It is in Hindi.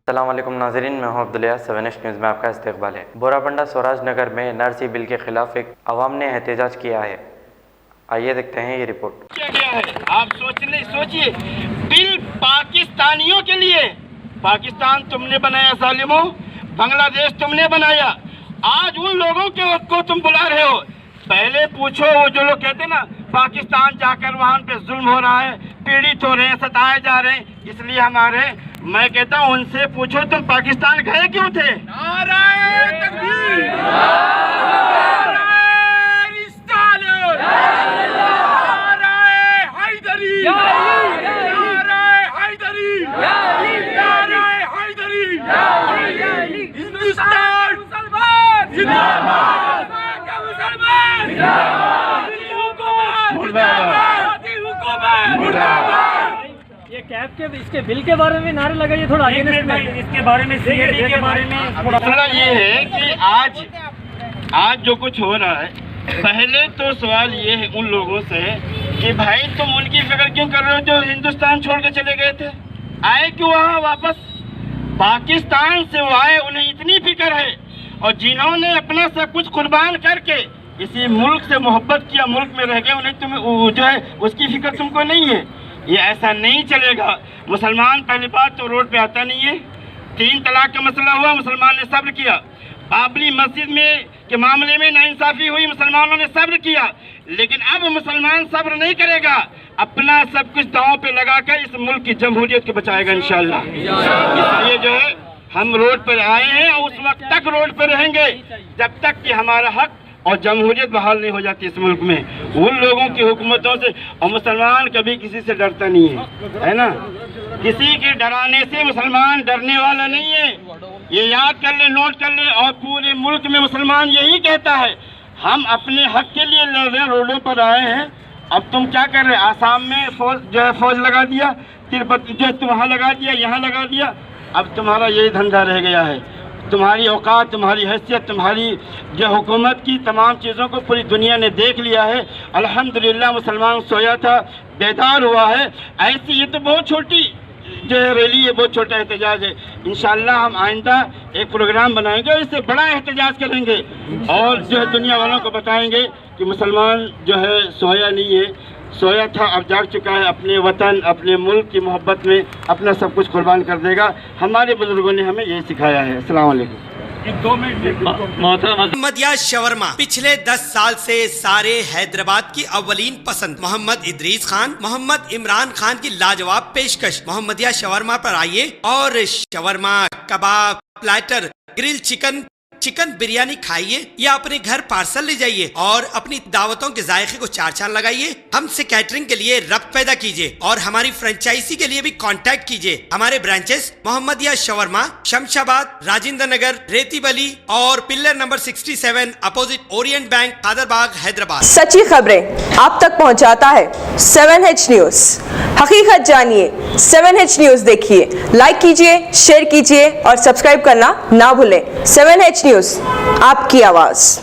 अस्सलाम वालेकुम नाज़रीन, मैं हूं अब्दुल्ला। 7H न्यूज़ में आपका इस्तकबाल है। बोराबंडा स्वराज नगर में एनआरसी बिल के खिलाफ एक अवाम ने एहतजाज किया है। आइए देखते हैं ये रिपोर्ट। क्या गया है, आप सोचिए, बिल पाकिस्तानियों के लिए। पाकिस्तान तुमने बनाया जालिमों, बांग्लादेश तुमने बनाया, आज उन लोगों को तुम बुला रहे हो। पहले पूछो, वो जो लोग कहते हैं ना पाकिस्तान जाकर वहाँ पे जुल्म हो रहा है, पीड़ित हो रहे हैं, सताए जा रहे हैं, इसलिए मैं कहता हूँ उनसे पूछो तुम पाकिस्तान गए क्यों थे। नारे तकबीर, नारे रिसालत, नारे हैदरी, नारे हैदरी, नारे हैदरी, हिंदुस्तान मुसलमान जिंदाबाद, मुसलमान जिंदाबाद, मुर्दाबाद। ये कैब के इसके बिल के बारे में नारे लगाइए, थोड़ा आगे इसके बारे में, सीएडी के बारे में। मसला ये है कि आज जो कुछ हो रहा है, पहले तो सवाल ये है उन लोगों से कि भाई तुम उनकी फिक्र क्यों कर रहे हो जो हिंदुस्तान छोड़ के चले गए थे। आए क्यों वहाँ वापस, पाकिस्तान से वो आए, उन्हें इतनी फिक्र है। और जिन्होंने अपना सब कुछ कुर्बान करके इसी मुल्क से मोहब्बत किया, मुल्क में रह गए, उन्हें तुम्हें जो है उसकी फिक्र तुमको नहीं है। ये ऐसा नहीं चलेगा। मुसलमान पहली बात तो रोड पे आता नहीं है। 3 तलाक का मसला हुआ, मुसलमान ने सब्र किया। बाबरी मस्जिद में के मामले में नाइंसाफ़ी हुई, मुसलमानों ने सब्र किया। लेकिन अब मुसलमान सब्र नहीं करेगा, अपना सब कुछ दांव पे लगाकर इस मुल्क की जमहूरियत को बचाएगा इंशाअल्लाह। इसलिए जो है हम रोड पर आए हैं और उस वक्त तक रोड पर रहेंगे जब तक कि हमारा हक और जमहूरियत बहाल नहीं हो जाती इस मुल्क में उन लोगों की हुकूमतों से। और मुसलमान कभी किसी से डरता नहीं है ना, किसी के डराने से मुसलमान डरने वाला नहीं है। ये याद कर ले, नोट कर ले। और पूरे मुल्क में मुसलमान यही कहता है, हम अपने हक के लिए लड़ रहे, रोडों पर आए हैं। अब तुम क्या कर रहे, आसाम में फौज लगा दिया, तिरुपति जो तुम वहाँ लगा दिया, यहाँ लगा दिया। अब तुम्हारा यही धंधा रह गया है। तुम्हारी औकात, तुम्हारी हैसियत, तुम्हारी जो हुकूमत की तमाम चीज़ों को पूरी दुनिया ने देख लिया है। अल्हम्दुलिल्लाह मुसलमान सोया था, बेदार हुआ है। ऐसी ये तो बहुत छोटी जो है रैली है, बहुत छोटा एहतजाज है। इंशाअल्लाह हम आइंदा एक प्रोग्राम बनाएंगे और इससे बड़ा एहतजाज करेंगे और जो है दुनिया वालों को बताएंगे कि मुसलमान जो है सोया नहीं है, सोया था, अब जाग चुका है। अपने वतन, अपने मुल्क की मोहब्बत में अपना सब कुछ कुर्बान कर देगा। हमारे बुजुर्गों ने हमें यही सिखाया है। अस्सलाम वालेकुम। मोहम्मदिया शवरमा पिछले 10 साल से सारे हैदराबाद की अव्वलीन पसंद मोहम्मद इदरीस खान, मोहम्मद इमरान खान की लाजवाब पेशकश। मोहम्मदिया शवरमा पर आइए और शवरमा, कबाब, प्लेटर, ग्रिल चिकन बिरयानी खाइए या अपने घर पार्सल ले जाइए और अपनी दावतों के जायके को 4 चांद लगाइए। हमसे कैटरिंग के लिए रब्त पैदा कीजिए और हमारी फ्रेंचाइजी के लिए भी कांटेक्ट कीजिए। हमारे ब्रांचेस मोहम्मदिया शवरमा, शमशाबाद, राजेंद्र नगर, रेती बली और pillar number 67 opposite Orient bank, Kadarbagh, Hyderabad. सच्ची खबरें आप तक पहुंचाता है 7H न्यूज। हकीकत जानिए, 7H न्यूज देखिए, लाइक कीजिए, शेयर कीजिए और सब्सक्राइब करना ना भूलें। 7H न्यूज, आपकी आवाज।